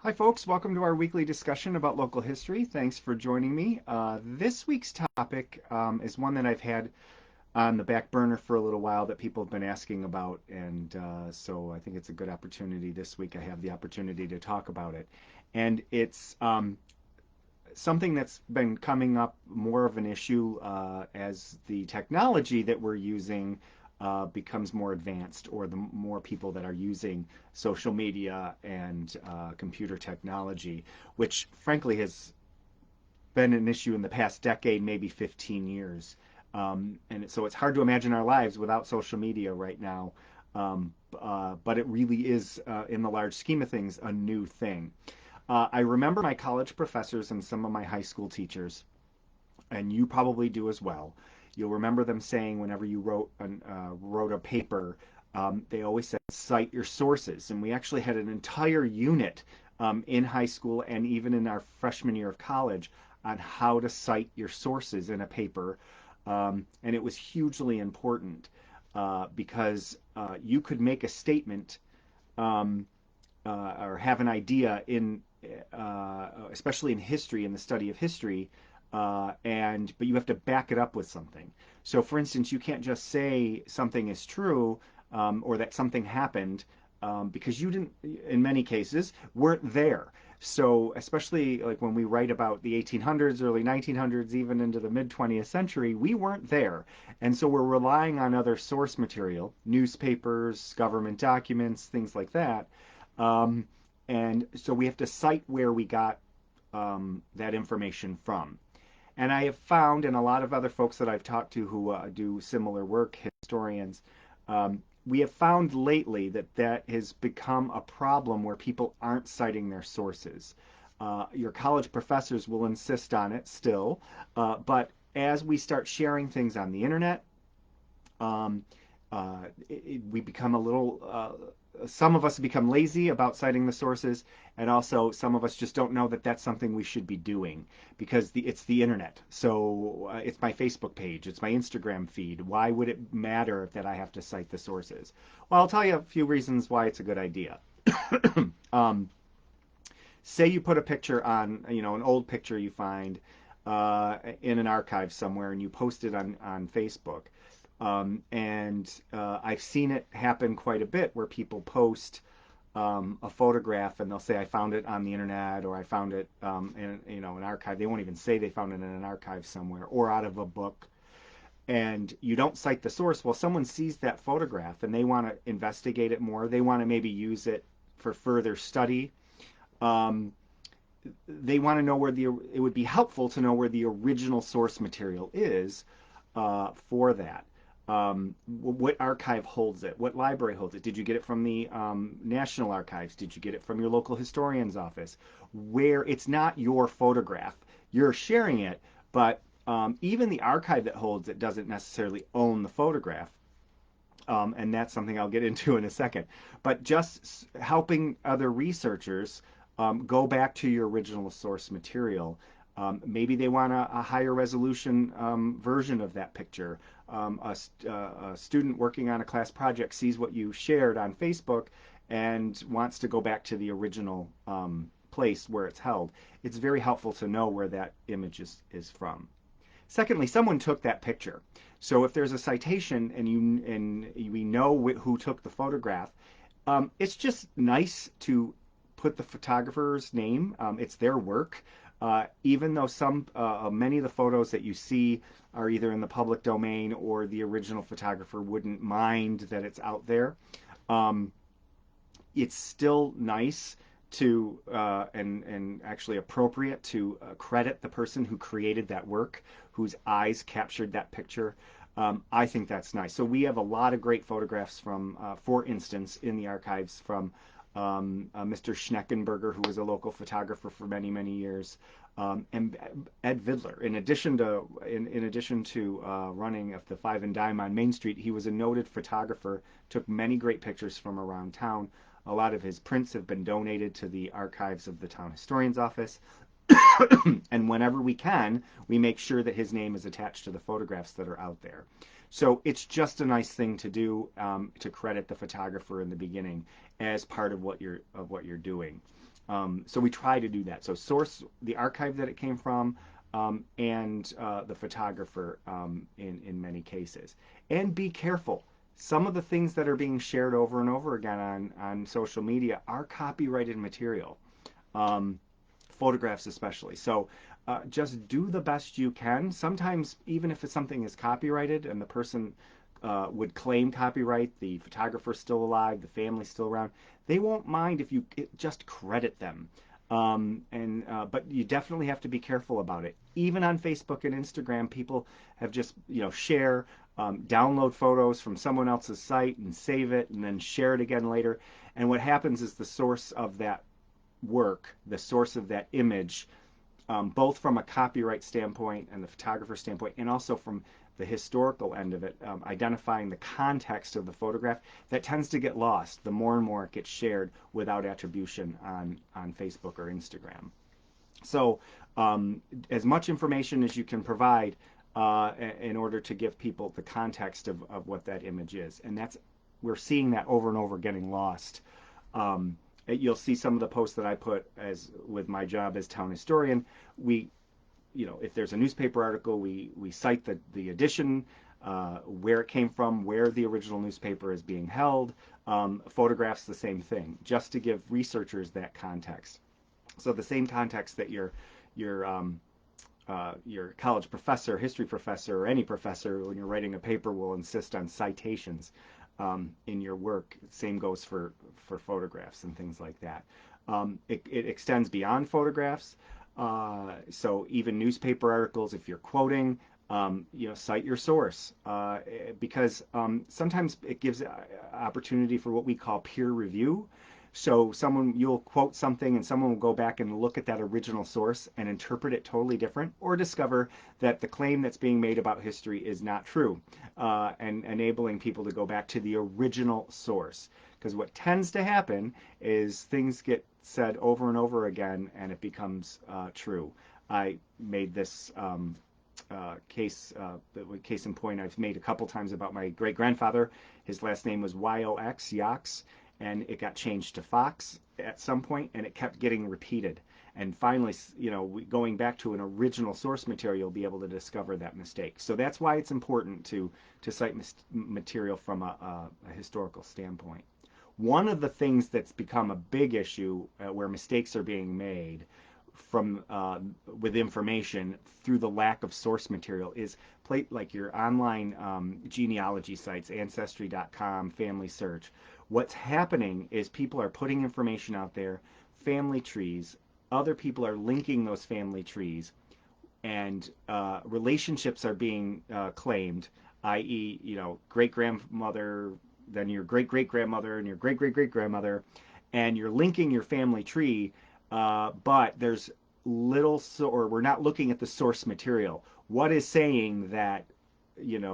Hi, folks. Welcome to our weekly discussion about local history. Thanks for joining me. This week's topic is one that I've had on the back burner for a little while that people have been asking about, and so I think it's a good opportunity this week. I have the opportunity to talk about it, and it's something that's been coming up more of an issue as the technology that we're using becomes more advanced, or the more people that are using social media and computer technology, which frankly has been an issue in the past decade, maybe 15 years. And so it's hard to imagine our lives without social media right now. But it really is, in the large scheme of things, a new thing. I remember my college professors and some of my high school teachers, and you probably do as well. You'll remember them saying whenever you wrote a paper, they always said cite your sources, and we actually had an entire unit in high school and even in our freshman year of college on how to cite your sources in a paper, and it was hugely important because you could make a statement um, or have an idea especially in history, in the study of history, but you have to back it up with something. So, for instance, you can't just say something is true or that something happened because you didn't, in many cases, weren't there. So, especially like when we write about the 1800s, early 1900s, even into the mid 20th century, we weren't there. And so we're relying on other source material, newspapers, government documents, things like that. Um, and so we have to cite where we got that information from. And I have found, and a lot of other folks that I've talked to who do similar work, historians, we have found lately that that has become a problem where people aren't citing their sources. Your college professors will insist on it still, but as we start sharing things on the internet, um, we become a little some of us become lazy about citing the sources, and also some of us just don't know that that's something we should be doing because it's the internet. So it's my Facebook page, it's my Instagram feed. Why would it matter that I have to cite the sources? Well, I'll tell you a few reasons why it's a good idea. um, Say you put a picture on, an old picture you find in an archive somewhere, and you post it on Facebook. And I've seen it happen quite a bit where people post a photograph and they'll say, I found it on the internet, or I found it in an archive. They won't even say they found it in an archive somewhere or out of a book. And you don't cite the source. Well, someone sees that photograph and they want to investigate it more. They want to maybe use it for further study. Um, they want to know it would be helpful to know where the original source material is for that. What archive holds it? What library holds it? Did you get it from the National Archives? Did you get it from your local historian's office? Where it's not your photograph, you're sharing it, but even the archive that holds it doesn't necessarily own the photograph. And that's something I'll get into in a second. But just helping other researchers go back to your original source material. Maybe they want a higher resolution version of that picture. A student working on a class project sees what you shared on Facebook and wants to go back to the original place where it's held. It's very helpful to know where that image is from. Secondly, someone took that picture. So if there's a citation and we know who took the photograph, it's just nice to put the photographer's name. It's their work. Even though many of the photos that you see are either in the public domain or the original photographer wouldn't mind that it's out there, um, it's still nice to and actually appropriate to credit the person who created that work, whose eyes captured that picture. I think that's nice. So we have a lot of great photographs from, for instance, in the archives from Mr. Schneckenberger, who was a local photographer for many, many years, and Ed Vidler. In addition to running the Five and Dime on Main Street, he was a noted photographer. Took many great pictures from around town. A lot of his prints have been donated to the archives of the town historian's office. And whenever we can, we make sure that his name is attached to the photographs that are out there. So it's just a nice thing to do, to credit the photographer in the beginning as part of what you're doing. So we try to do that. So source the archive that it came from, and the photographer in many cases. And be careful. Some of the things that are being shared over and over again on social media are copyrighted material, photographs especially. So just do the best you can. Sometimes, even if it's something is copyrighted and the person would claim copyright, the photographer's still alive, the family's still around, they won't mind if you just credit them. But you definitely have to be careful about it. Even on Facebook and Instagram, people have just, share, download photos from someone else's site and save it and then share it again later. And what happens is the source of that work, the source of that image, both from a copyright standpoint and the photographer standpoint, and also from the historical end of it, identifying the context of the photograph, that tends to get lost the more and more it gets shared without attribution on Facebook or Instagram. So as much information as you can provide in order to give people the context of what that image is. And we're seeing that over and over getting lost. You'll see some of the posts that I put as with my job as town historian. If there's a newspaper article, we cite the edition, where it came from, where the original newspaper is being held. Photographs, the same thing, just to give researchers that context. So the same context that your college professor, history professor, or any professor when you're writing a paper will insist on citations in your work. Same goes for photographs and things like that. It extends beyond photographs. So even newspaper articles, if you're quoting, cite your source, because sometimes it gives opportunity for what we call peer review. So you'll quote something and someone will go back and look at that original source and interpret it totally different, or discover that the claim that's being made about history is not true, and enabling people to go back to the original source. Because what tends to happen is things get said over and over again and it becomes true. I made this case in point I've made a couple times about my great-grandfather. His last name was Y-O-X, Yox, and it got changed to Fox at some point, and it kept getting repeated. And finally, going back to an original source material, you'll be able to discover that mistake. So that's why it's important to cite material from a historical standpoint. One of the things that's become a big issue where mistakes are being made with information through the lack of source material is like your online genealogy sites, Ancestry.com, Family Search. What's happening is people are putting information out there, family trees. Other people are linking those family trees, and relationships are being claimed, i.e., great-grandmother, then your great-great-grandmother, and your great-great-great-grandmother, and you're linking your family tree, but there's or we're not looking at the source material. What is saying that,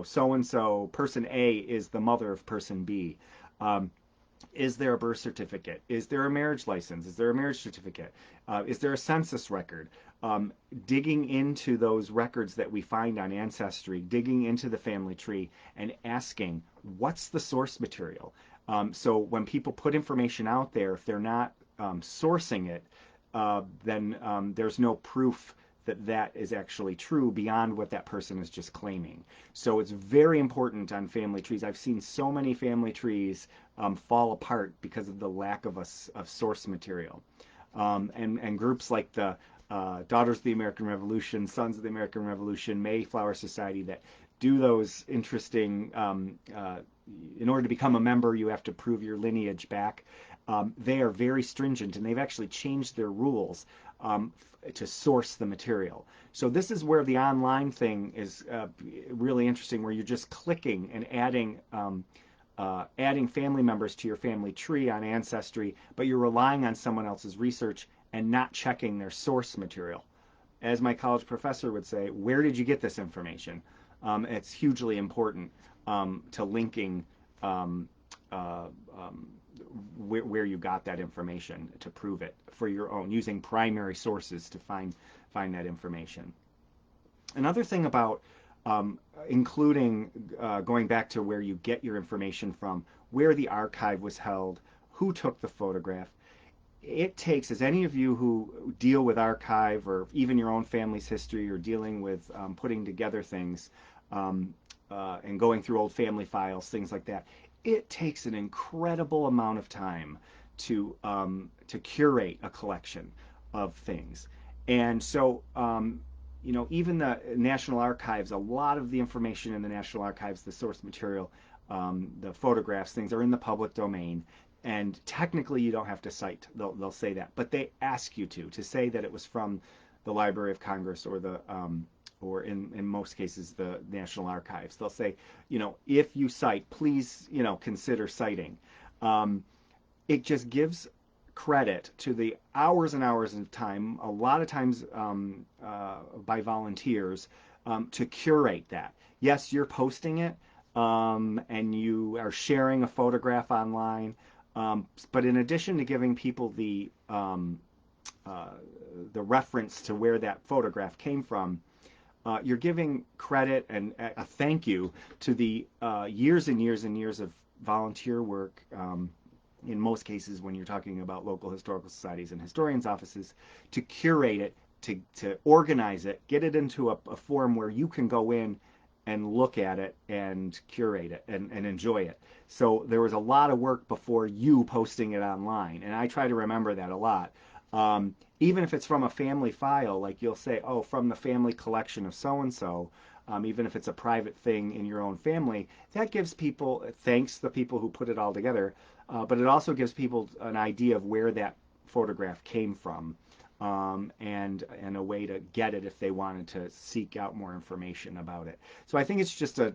so-and-so, person A is the mother of person B? Is there a birth certificate? Is there a marriage license? Is there a marriage certificate? Is there a census record? Digging into those records that we find on Ancestry, digging into the family tree and asking, what's the source material? So when people put information out there, if they're not sourcing it, then there's no proof that is actually true beyond what that person is just claiming. So it's very important on family trees. I've seen so many family trees fall apart because of the lack of source material. And groups like the Daughters of the American Revolution, Sons of the American Revolution, Mayflower Society that do those interesting, in order to become a member, you have to prove your lineage back. They are very stringent, and they've actually changed their rules to source the material. So this is where the online thing is really interesting, where you're just clicking and adding family members to your family tree on Ancestry, but you're relying on someone else's research and not checking their source material. As my college professor would say, where did you get this information? It's hugely important to linking where you got that information to prove it for your own, using primary sources to find that information. Another thing about including going back to where you get your information from, where the archive was held, who took the photograph. it takes, as any of you who deal with archive or even your own family's history or dealing with putting together things um, and going through old family files, things like that, it takes an incredible amount of time to curate a collection of things. And so, even the National Archives, a lot of the information in the National Archives, the source material, the photographs, things are in the public domain. And technically, you don't have to cite. They'll say that, but they ask you to say that it was from the Library of Congress or in most cases the National Archives. They'll say, if you cite, please, consider citing. Um, it just gives credit to the hours and hours of time, a lot of times by volunteers, to curate that. Yes, you're posting it, and you are sharing a photograph online, but in addition to giving people uh, the reference to where that photograph came from, you're giving credit and a thank you to the years and years and years of volunteer work. In most cases, when you're talking about local historical societies and historians' offices, to curate it, to organize it, get it into a form where you can go in and look at it and curate it and enjoy it. So there was a lot of work before you posting it online, and I try to remember that a lot. Even if it's from a family file, like you'll say, oh, from the family collection of so and so, even if it's a private thing in your own family, that gives people, thanks the people who put it all together, but it also gives people an idea of where that photograph came from, and a way to get it if they wanted to seek out more information about it. So I think it's just a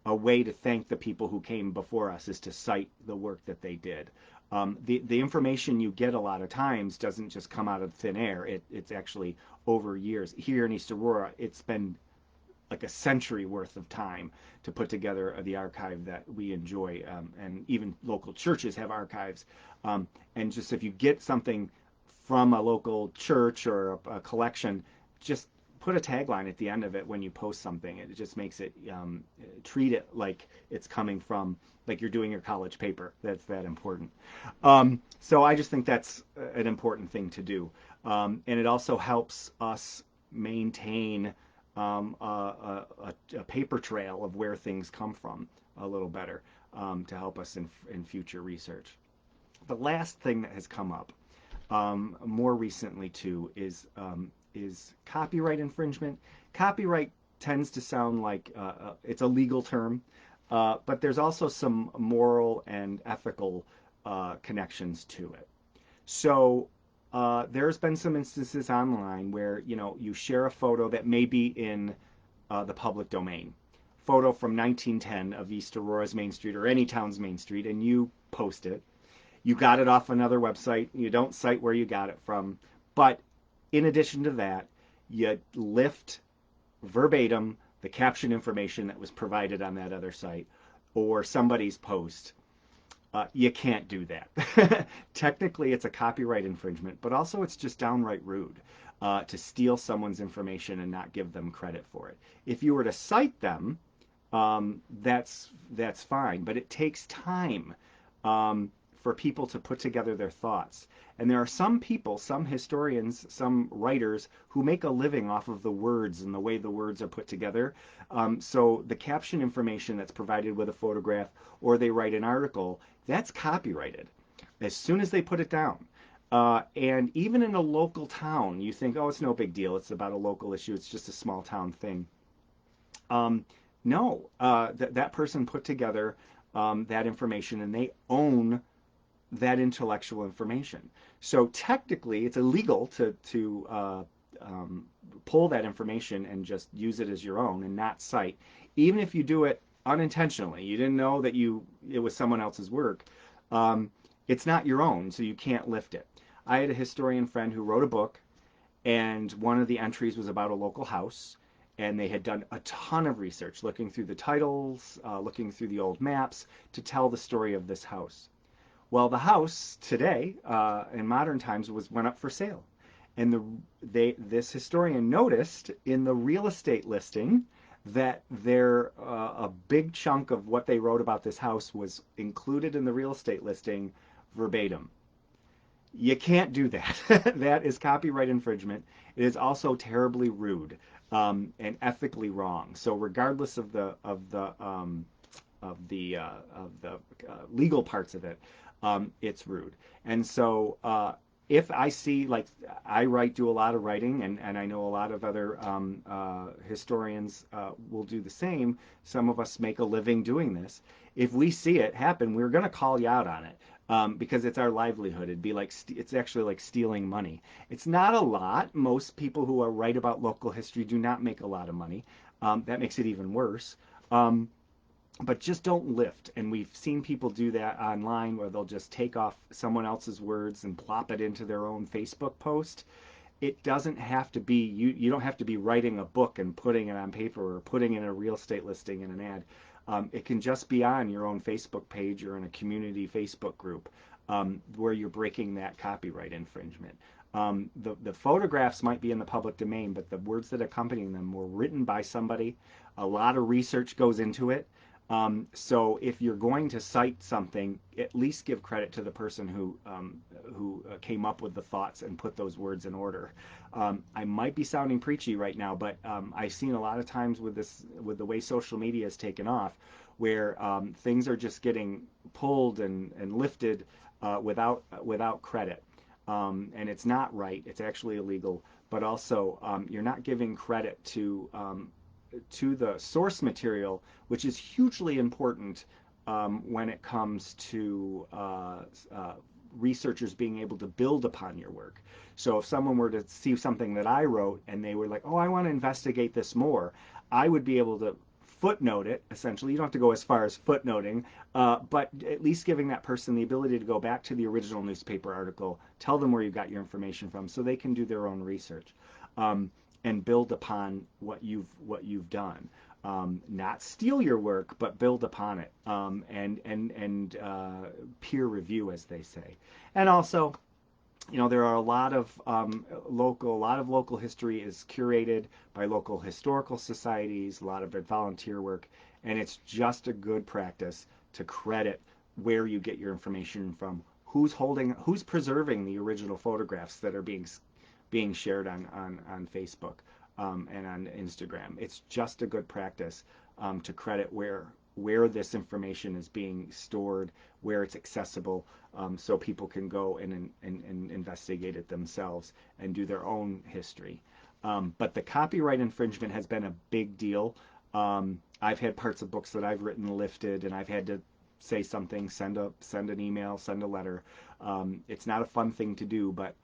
way to thank the people who came before us is to cite the work that they did. The information you get a lot of times doesn't just come out of thin air. It's actually over years. Here in East Aurora, it's been like a century worth of time to put together the archive that we enjoy, and even local churches have archives. And just if you get something from a local church or a collection, just put a tagline at the end of it when you post something. It just makes it, treat it like it's coming from, like you're doing your college paper. That's that important. So I just think that's an important thing to do. And it also helps us maintain a paper trail of where things come from a little better, to help us in future research. The last thing that has come up more recently too is copyright infringement. Copyright tends to sound like it's a legal term, but there's also some moral and ethical connections to it. So there's been some instances online where you share a photo that may be in the public domain, photo from 1910 of East Aurora's Main Street or any town's Main Street, and you post it. You got it off another website. You don't cite where you got it from, but in addition to that, you lift verbatim the caption information that was provided on that other site or somebody's post. You can't do that. Technically, it's a copyright infringement, but also it's just downright rude to steal someone's information and not give them credit for it. If you were to cite them, that's fine, but it takes time for people to put together their thoughts. And there are some people, some historians, some writers who make a living off of the words and the way the words are put together. So the caption information that's provided with a photograph, or they write an article, that's copyrighted as soon as they put it down. And even in a local town, you think, oh, it's no big deal. It's about a local issue. It's just a small town thing. No, that person put together that information, and they own that intellectual information. So technically, it's illegal to pull that information and just use it as your own and not cite, even if you do it unintentionally. You didn't know that it was someone else's work. It's not your own, so you can't lift it. I had a historian friend who wrote a book, and one of the entries was about a local house, and they had done a ton of research, looking through the titles, looking through the old maps to tell the story of this house. Well, the house today, in modern times, went up for sale, and this historian noticed in the real estate listing that a big chunk of what they wrote about this house was included in the real estate listing verbatim. You can't do that. That is copyright infringement. It is also terribly rude and ethically wrong. So regardless of the legal parts of it, it's rude. And so if I see, like, I do a lot of writing, and I know a lot of other historians will do the same. Some of us make a living doing this. If we see it happen, we're going to call you out on it. Because it's our livelihood. It'd be like it's actually like stealing money. It's not a lot. Most people who are write about local history do not make a lot of money. That makes it even worse. But just don't lift. And we've seen people do that online where they'll just take off someone else's words and plop it into their own Facebook post. It doesn't have to be, you don't have to be writing a book and putting it on paper or putting in a real estate listing in an ad. It can just be on your own Facebook page or in a community Facebook group where you're breaking that copyright infringement. The photographs might be in the public domain, but the words that accompany them were written by somebody. A lot of research goes into it. So if you're going to cite something, at least give credit to the person who came up with the thoughts and put those words in order. I might be sounding preachy right now, but I've seen a lot of times with the way social media has taken off, where things are just getting pulled and lifted without credit. And it's not right. It's actually illegal. But also, you're not giving credit to the source material, which is hugely important when it comes to researchers being able to build upon your work. So if someone were to see something that I wrote and they were like, oh, I want to investigate this more, I would be able to footnote it, essentially. You don't have to go as far as footnoting, but at least giving that person the ability to go back to the original newspaper article, tell them where you got your information from so they can do their own research. And build upon what you've done. Not steal your work, but build upon it, and peer review, as they say. And also, there are a lot of local history is curated by local historical societies, a lot of it volunteer work, and it's just a good practice to credit where you get your information from, who's preserving the original photographs that are being shared on Facebook and on Instagram. It's just a good practice to credit where this information is being stored, where it's accessible, so people can go and investigate it themselves and do their own history. But the copyright infringement has been a big deal. I've had parts of books that I've written lifted, and I've had to say something, send an email, send a letter. It's not a fun thing to do, but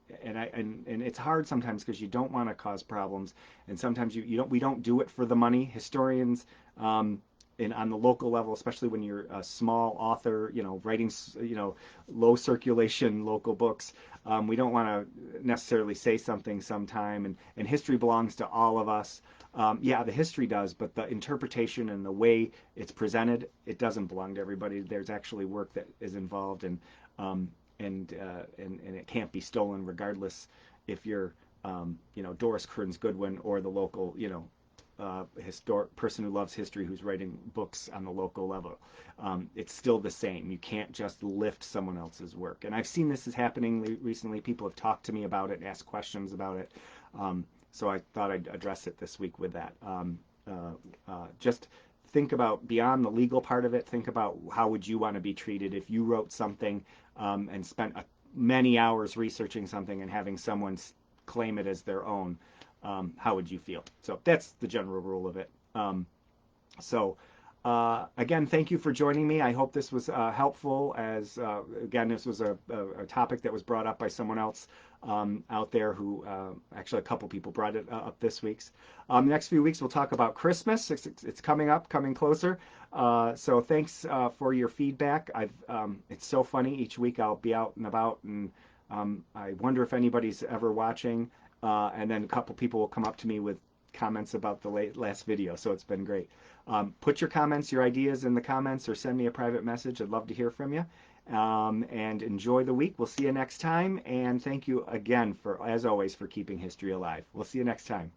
it's hard sometimes because you don't want to cause problems, and sometimes we don't do it for the money. Historians, on the local level, especially when you're a small author, writing, low circulation local books, we don't want to necessarily say something sometime, and history belongs to all of us. Yeah, the history does, but the interpretation and the way it's presented, it doesn't belong to everybody. There's actually work that is involved, and it can't be stolen, regardless if you're Doris Kearns Goodwin or the local historic person who loves history who's writing books on the local level. It's still the same. You can't just lift someone else's work. And I've seen this is happening recently. People have talked to me about it and asked questions about it. So I thought I'd address it this week with that. Just think about beyond the legal part of it. Think about how would you want to be treated if you wrote something and spent many hours researching something and having someone claim it as their own. How would you feel? So that's the general rule of it. Again, thank you for joining me. I hope this was helpful, as again, this was a topic that was brought up by someone else out there who, actually a couple people brought it up this week. The next few weeks we'll talk about Christmas. It's coming closer. So thanks for your feedback. It's so funny. Each week I'll be out and about, and I wonder if anybody's ever watching. And then a couple people will come up to me with comments about the last video, so it's been great. Put your comments, your ideas in the comments, or send me a private message. I'd love to hear from you. And enjoy the week. We'll see you next time. And thank you again, as always, for keeping history alive. We'll see you next time.